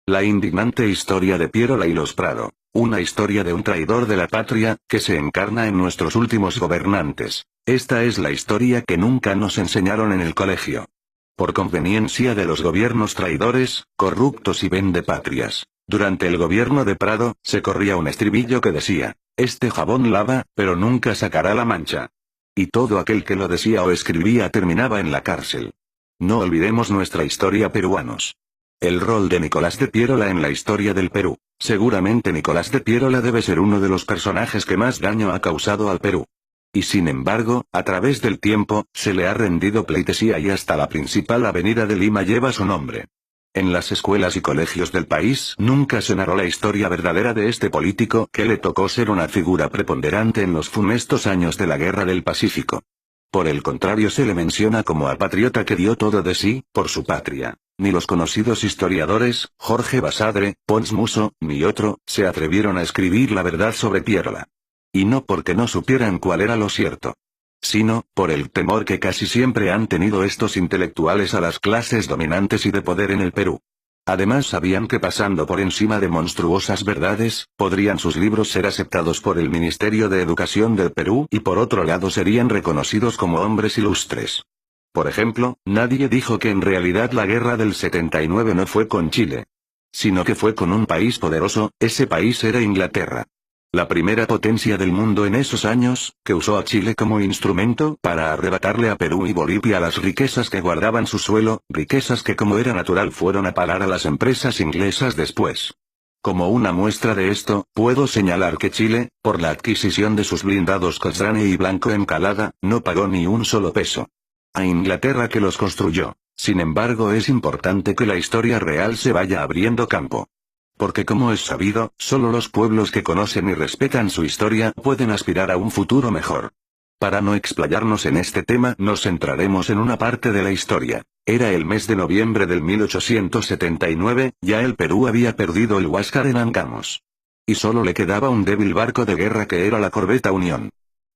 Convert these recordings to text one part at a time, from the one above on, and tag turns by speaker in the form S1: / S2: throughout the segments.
S1: La indignante historia de Pierola y los Prado. Una historia de un traidor de la patria, que se encarna en nuestros últimos gobernantes. Esta es la historia que nunca nos enseñaron en el colegio. Por conveniencia de los gobiernos traidores, corruptos y vendepatrias. Durante el gobierno de Prado, se corría un estribillo que decía, este jabón lava, pero nunca sacará la mancha. Y todo aquel que lo decía o escribía terminaba en la cárcel. No olvidemos nuestra historia, peruanos. El rol de Nicolás de Pierola en la historia del Perú. Seguramente Nicolás de Pierola debe ser uno de los personajes que más daño ha causado al Perú. Y sin embargo, a través del tiempo, se le ha rendido pleitesía y hasta la principal avenida de Lima lleva su nombre. En las escuelas y colegios del país nunca se narró la historia verdadera de este político que le tocó ser una figura preponderante en los funestos años de la Guerra del Pacífico. Por el contrario, se le menciona como a patriota que dio todo de sí, por su patria. Ni los conocidos historiadores, Jorge Basadre, Pons Muso, ni otro, se atrevieron a escribir la verdad sobre Pierola. Y no porque no supieran cuál era lo cierto, sino por el temor que casi siempre han tenido estos intelectuales a las clases dominantes y de poder en el Perú. Además sabían que pasando por encima de monstruosas verdades, podrían sus libros ser aceptados por el Ministerio de Educación del Perú y por otro lado serían reconocidos como hombres ilustres. Por ejemplo, nadie dijo que en realidad la guerra del 79 no fue con Chile, sino que fue con un país poderoso, ese país era Inglaterra. La primera potencia del mundo en esos años, que usó a Chile como instrumento para arrebatarle a Perú y Bolivia las riquezas que guardaban su suelo, riquezas que como era natural fueron a parar a las empresas inglesas después. Como una muestra de esto, puedo señalar que Chile, por la adquisición de sus blindados Cochrane y Blanco Encalada, no pagó ni un solo peso a Inglaterra que los construyó. Sin embargo, es importante que la historia real se vaya abriendo campo. Porque como es sabido, solo los pueblos que conocen y respetan su historia pueden aspirar a un futuro mejor. Para no explayarnos en este tema, nos centraremos en una parte de la historia. Era el mes de noviembre del 1879, ya el Perú había perdido el Huáscar en Angamos. Y solo le quedaba un débil barco de guerra que era la corbeta Unión.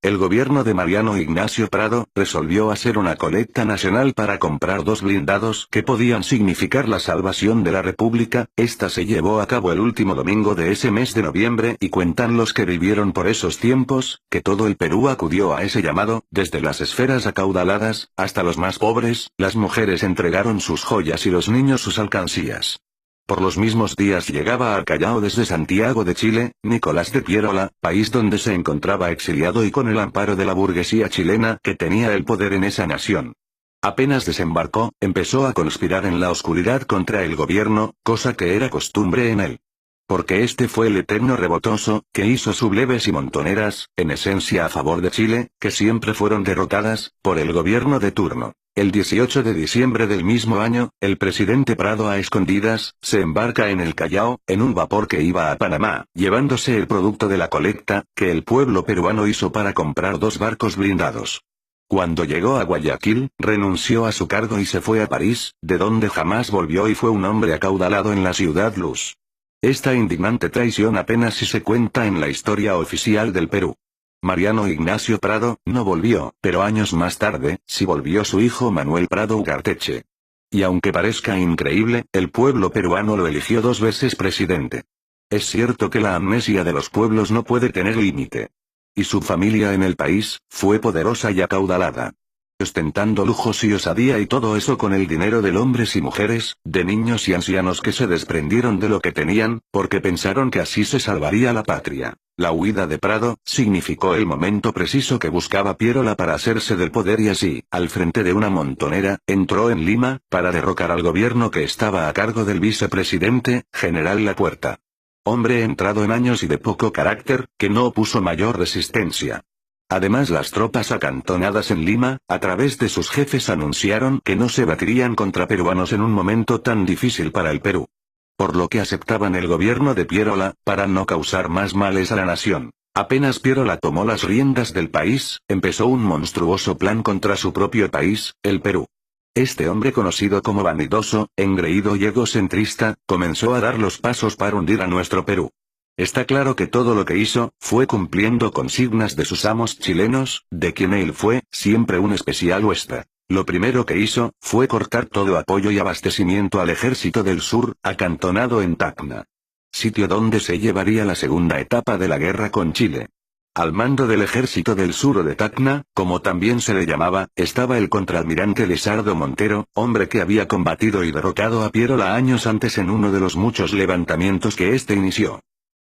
S1: El gobierno de Mariano Ignacio Prado resolvió hacer una colecta nacional para comprar 2 blindados que podían significar la salvación de la República. Esta se llevó a cabo el último domingo de ese mes de noviembre y cuentan los que vivieron por esos tiempos, que todo el Perú acudió a ese llamado, desde las esferas acaudaladas, hasta los más pobres, las mujeres entregaron sus joyas y los niños sus alcancías. Por los mismos días llegaba al Callao desde Santiago de Chile, Nicolás de Pierola, país donde se encontraba exiliado y con el amparo de la burguesía chilena que tenía el poder en esa nación. Apenas desembarcó, empezó a conspirar en la oscuridad contra el gobierno, cosa que era costumbre en él. Porque este fue el eterno rebotoso, que hizo subleves y montoneras, en esencia a favor de Chile, que siempre fueron derrotadas, por el gobierno de turno. El 18 de diciembre del mismo año, el presidente Prado a escondidas, se embarca en el Callao, en un vapor que iba a Panamá, llevándose el producto de la colecta, que el pueblo peruano hizo para comprar 2 barcos blindados. Cuando llegó a Guayaquil, renunció a su cargo y se fue a París, de donde jamás volvió y fue un hombre acaudalado en la ciudad luz. Esta indignante traición apenas si se cuenta en la historia oficial del Perú. Mariano Ignacio Prado no volvió, pero años más tarde, sí volvió su hijo Manuel Prado Ugarteche. Y aunque parezca increíble, el pueblo peruano lo eligió 2 veces presidente. Es cierto que la amnesia de los pueblos no puede tener límite. Y su familia en el país, fue poderosa y acaudalada. Ostentando lujos y osadía y todo eso con el dinero de hombres y mujeres, de niños y ancianos que se desprendieron de lo que tenían, porque pensaron que así se salvaría la patria. La huida de Prado, significó el momento preciso que buscaba Pierola para hacerse del poder y así, al frente de una montonera, entró en Lima, para derrocar al gobierno que estaba a cargo del vicepresidente, General Lapuerta. Hombre entrado en años y de poco carácter, que no opuso mayor resistencia. Además las tropas acantonadas en Lima, a través de sus jefes anunciaron que no se batirían contra peruanos en un momento tan difícil para el Perú. Por lo que aceptaban el gobierno de Pierola, para no causar más males a la nación. Apenas Pierola tomó las riendas del país, empezó un monstruoso plan contra su propio país, el Perú. Este hombre conocido como vanidoso, engreído y egocentrista, comenzó a dar los pasos para hundir a nuestro Perú. Está claro que todo lo que hizo, fue cumpliendo consignas de sus amos chilenos, de quien él fue, siempre un especial huésped. Lo primero que hizo, fue cortar todo apoyo y abastecimiento al ejército del sur, acantonado en Tacna. Sitio donde se llevaría la segunda etapa de la guerra con Chile. Al mando del ejército del sur o de Tacna, como también se le llamaba, estaba el contraalmirante Lizardo Montero, hombre que había combatido y derrotado a Pierola años antes en uno de los muchos levantamientos que éste inició.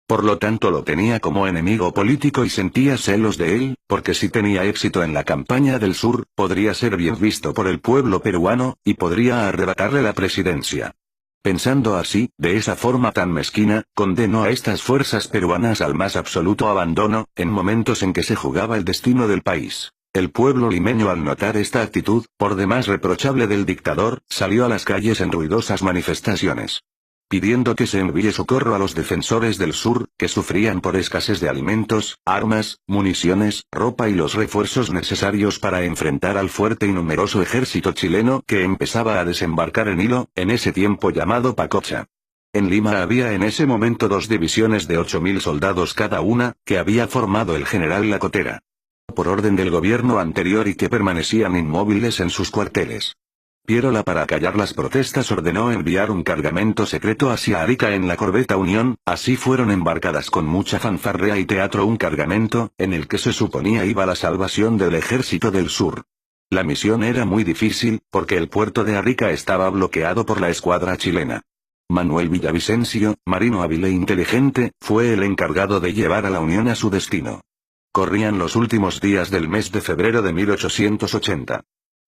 S1: Por lo tanto lo tenía como enemigo político y sentía celos de él, porque si tenía éxito en la campaña del sur, podría ser bien visto por el pueblo peruano, y podría arrebatarle la presidencia. Pensando así, de esa forma tan mezquina, condenó a estas fuerzas peruanas al más absoluto abandono, en momentos en que se jugaba el destino del país. El pueblo limeño al notar esta actitud, por demás reprochable del dictador, salió a las calles en ruidosas manifestaciones, pidiendo que se envíe socorro a los defensores del sur, que sufrían por escasez de alimentos, armas, municiones, ropa y los refuerzos necesarios para enfrentar al fuerte y numeroso ejército chileno que empezaba a desembarcar en Hilo, en ese tiempo llamado Pacocha. En Lima había en ese momento 2 divisiones de 8.000 soldados cada una, que había formado el general Lacotera, por orden del gobierno anterior y que permanecían inmóviles en sus cuarteles. Pierola, para callar las protestas, ordenó enviar un cargamento secreto hacia Arica en la corbeta Unión, así fueron embarcadas con mucha fanfarrea y teatro un cargamento, en el que se suponía iba la salvación del ejército del sur. La misión era muy difícil, porque el puerto de Arica estaba bloqueado por la escuadra chilena. Manuel Villavicencio, marino hábil e inteligente, fue el encargado de llevar a la Unión a su destino. Corrían los últimos días del mes de febrero de 1880.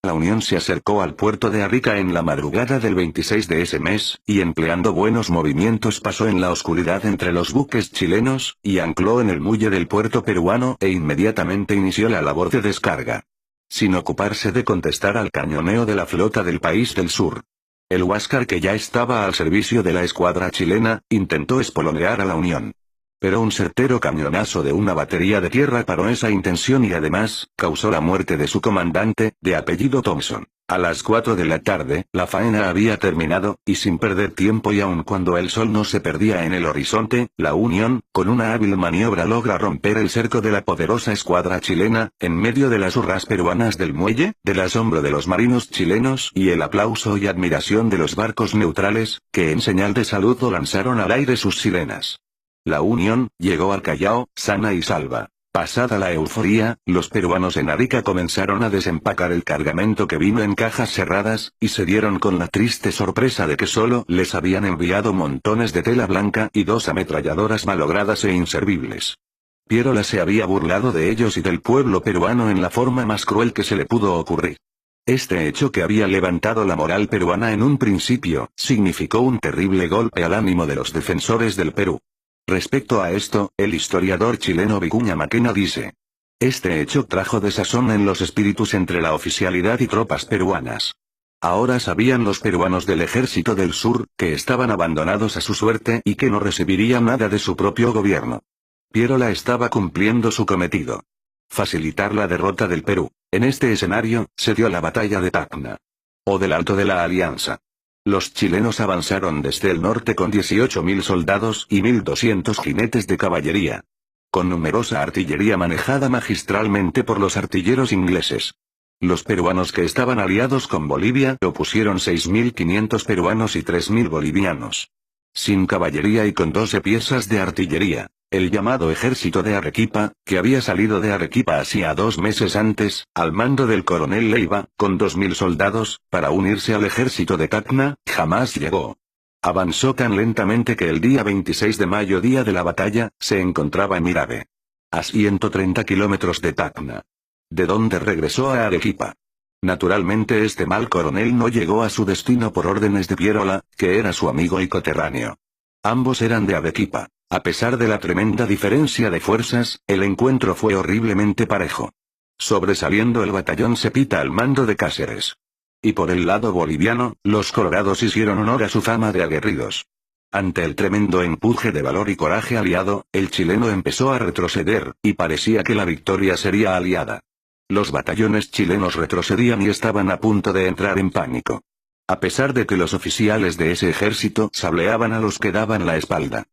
S1: La Unión se acercó al puerto de Arica en la madrugada del 26 de ese mes, y empleando buenos movimientos pasó en la oscuridad entre los buques chilenos, y ancló en el muelle del puerto peruano e inmediatamente inició la labor de descarga, sin ocuparse de contestar al cañoneo de la flota del país del sur. El Huáscar, que ya estaba al servicio de la escuadra chilena, intentó espolonear a la Unión. Pero un certero cañonazo de una batería de tierra paró esa intención y además, causó la muerte de su comandante, de apellido Thompson. A las 4 de la tarde, la faena había terminado, y sin perder tiempo y aun cuando el sol no se perdía en el horizonte, la Unión, con una hábil maniobra logra romper el cerco de la poderosa escuadra chilena, en medio de las hurras peruanas del muelle, del asombro de los marinos chilenos y el aplauso y admiración de los barcos neutrales, que en señal de saludo lanzaron al aire sus sirenas. La Unión llegó al Callao, sana y salva. Pasada la euforía, los peruanos en Arica comenzaron a desempacar el cargamento que vino en cajas cerradas, y se dieron con la triste sorpresa de que solo les habían enviado montones de tela blanca y 2 ametralladoras malogradas e inservibles. Pierola se había burlado de ellos y del pueblo peruano en la forma más cruel que se le pudo ocurrir. Este hecho, que había levantado la moral peruana en un principio, significó un terrible golpe al ánimo de los defensores del Perú. Respecto a esto, el historiador chileno Vicuña Maquena dice: este hecho trajo desazón en los espíritus entre la oficialidad y tropas peruanas. Ahora sabían los peruanos del ejército del sur, que estaban abandonados a su suerte y que no recibirían nada de su propio gobierno. Pierola estaba cumpliendo su cometido: facilitar la derrota del Perú. En este escenario, se dio la batalla de Tacna, o del Alto de la Alianza. Los chilenos avanzaron desde el norte con 18.000 soldados y 1.200 jinetes de caballería, con numerosa artillería manejada magistralmente por los artilleros ingleses. Los peruanos, que estaban aliados con Bolivia, opusieron 6.500 peruanos y 3.000 bolivianos. Sin caballería y con 12 piezas de artillería. El llamado ejército de Arequipa, que había salido de Arequipa hacía 2 meses antes, al mando del coronel Leiva, con 2.000 soldados, para unirse al ejército de Tacna, jamás llegó. Avanzó tan lentamente que el día 26 de mayo, día de la batalla, se encontraba en Mirave, a 130 kilómetros de Tacna, de donde regresó a Arequipa. Naturalmente este mal coronel no llegó a su destino por órdenes de Pierola, que era su amigo y coterráneo. Ambos eran de Arequipa. A pesar de la tremenda diferencia de fuerzas, el encuentro fue horriblemente parejo, sobresaliendo el batallón Cepita al mando de Cáceres. Y por el lado boliviano, los colorados hicieron honor a su fama de aguerridos. Ante el tremendo empuje de valor y coraje aliado, el chileno empezó a retroceder, y parecía que la victoria sería aliada. Los batallones chilenos retrocedían y estaban a punto de entrar en pánico, a pesar de que los oficiales de ese ejército sableaban a los que daban la espalda.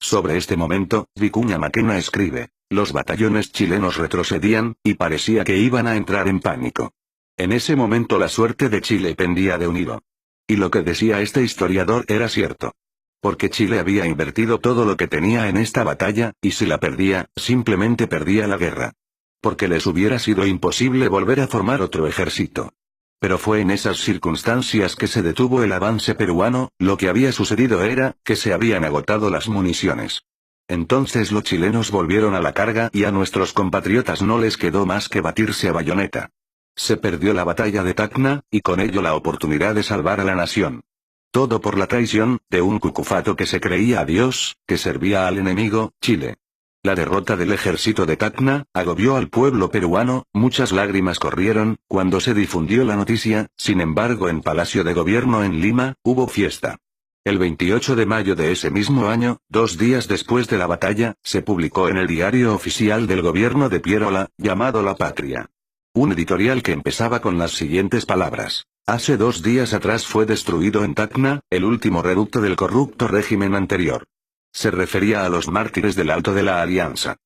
S1: Sobre este momento, Vicuña Maquena escribe: los batallones chilenos retrocedían, y parecía que iban a entrar en pánico. En ese momento la suerte de Chile pendía de un hilo. Y lo que decía este historiador era cierto. Porque Chile había invertido todo lo que tenía en esta batalla, y si la perdía, simplemente perdía la guerra. Porque les hubiera sido imposible volver a formar otro ejército. Pero fue en esas circunstancias que se detuvo el avance peruano. Lo que había sucedido era, que se habían agotado las municiones. Entonces los chilenos volvieron a la carga y a nuestros compatriotas no les quedó más que batirse a bayoneta. Se perdió la batalla de Tacna, y con ello la oportunidad de salvar a la nación. Todo por la traición, de un cucufato que se creía a Dios, que servía al enemigo, Chile. La derrota del ejército de Tacna, agobió al pueblo peruano, muchas lágrimas corrieron, cuando se difundió la noticia. Sin embargo en Palacio de Gobierno en Lima, hubo fiesta. El 28 de mayo de ese mismo año, 2 días después de la batalla, se publicó en el diario oficial del gobierno de Pierola, llamado La Patria. Un editorial que empezaba con las siguientes palabras. Hace 2 días atrás fue destruido en Tacna, el último reducto del corrupto régimen anterior. Se refería a los mártires del Alto de la Alianza.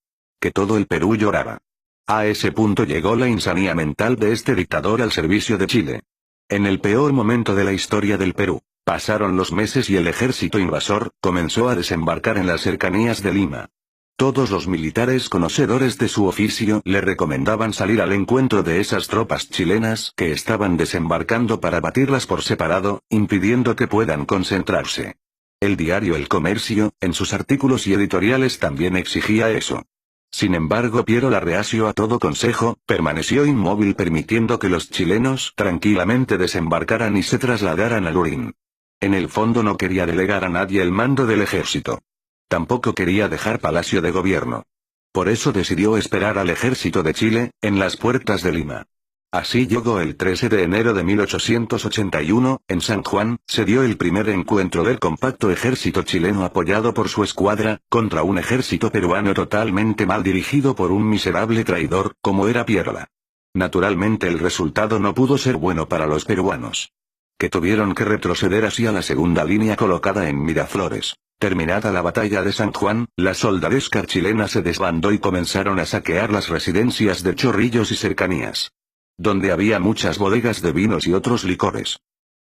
S1: Que todo el Perú lloraba. A ese punto llegó la insanía mental de este dictador al servicio de Chile. En el peor momento de la historia del Perú, pasaron los meses y el ejército invasor comenzó a desembarcar en las cercanías de Lima. Todos los militares conocedores de su oficio le recomendaban salir al encuentro de esas tropas chilenas que estaban desembarcando para batirlas por separado, impidiendo que puedan concentrarse. El diario El Comercio, en sus artículos y editoriales también exigía eso. Sin embargo Pierola, reacio a todo consejo, permaneció inmóvil permitiendo que los chilenos tranquilamente desembarcaran y se trasladaran a Lurín. En el fondo no quería delegar a nadie el mando del ejército. Tampoco quería dejar Palacio de Gobierno. Por eso decidió esperar al ejército de Chile, en las puertas de Lima. Así llegó el 13 de enero de 1881, en San Juan, se dio el primer encuentro del compacto ejército chileno apoyado por su escuadra, contra un ejército peruano totalmente mal dirigido por un miserable traidor, como era Pierola. Naturalmente el resultado no pudo ser bueno para los peruanos. Que tuvieron que retroceder hacia la segunda línea colocada en Miraflores. Terminada la batalla de San Juan, la soldadesca chilena se desbandó y comenzaron a saquear las residencias de Chorrillos y cercanías. Donde había muchas bodegas de vinos y otros licores.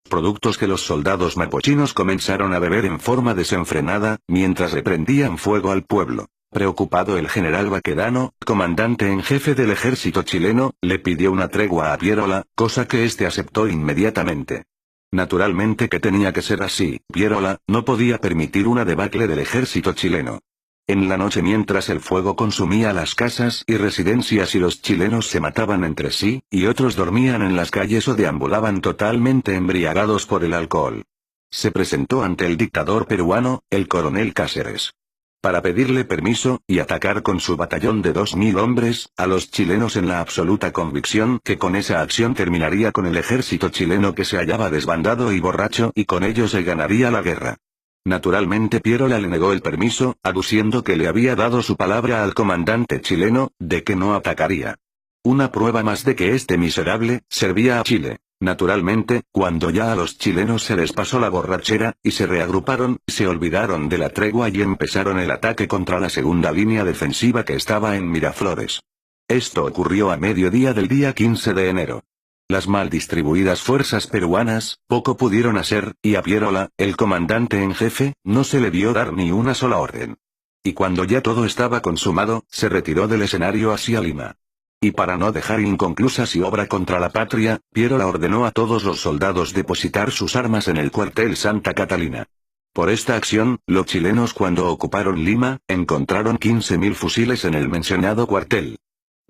S1: Productos que los soldados mapuchinos comenzaron a beber en forma desenfrenada, mientras le prendían fuego al pueblo. Preocupado el general Baquedano, comandante en jefe del ejército chileno, le pidió una tregua a Pierola, cosa que éste aceptó inmediatamente. Naturalmente que tenía que ser así, Pierola no podía permitir una debacle del ejército chileno. En la noche mientras el fuego consumía las casas y residencias y los chilenos se mataban entre sí, y otros dormían en las calles o deambulaban totalmente embriagados por el alcohol. Se presentó ante el dictador peruano, el coronel Cáceres. Para pedirle permiso, y atacar con su batallón de 2000 hombres, a los chilenos en la absoluta convicción que con esa acción terminaría con el ejército chileno que se hallaba desbandado y borracho y con ello se ganaría la guerra. Naturalmente Pierola le negó el permiso, aduciendo que le había dado su palabra al comandante chileno, de que no atacaría. Una prueba más de que este miserable, servía a Chile. Naturalmente, cuando ya a los chilenos se les pasó la borrachera, y se reagruparon, se olvidaron de la tregua y empezaron el ataque contra la segunda línea defensiva que estaba en Miraflores. Esto ocurrió a mediodía del día 15 de enero. Las mal distribuidas fuerzas peruanas, poco pudieron hacer, y a Pierola, el comandante en jefe, no se le vio dar ni una sola orden. Y cuando ya todo estaba consumado, se retiró del escenario hacia Lima. Y para no dejar inconclusa su obra contra la patria, Pierola ordenó a todos los soldados depositar sus armas en el cuartel Santa Catalina. Por esta acción, los chilenos cuando ocuparon Lima, encontraron 15.000 fusiles en el mencionado cuartel.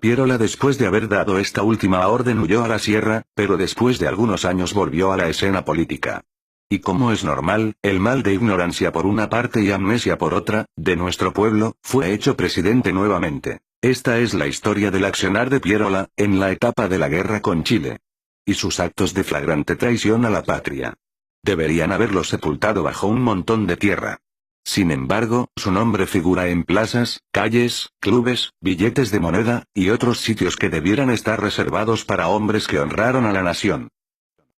S1: Pierola después de haber dado esta última orden huyó a la sierra, pero después de algunos años volvió a la escena política. Y como es normal, el mal de ignorancia por una parte y amnesia por otra, de nuestro pueblo, fue hecho presidente nuevamente. Esta es la historia del accionar de Pierola, en la etapa de la guerra con Chile. Y sus actos de flagrante traición a la patria. Deberían haberlo sepultado bajo un montón de tierra. Sin embargo, su nombre figura en plazas, calles, clubes, billetes de moneda, y otros sitios que debieran estar reservados para hombres que honraron a la nación.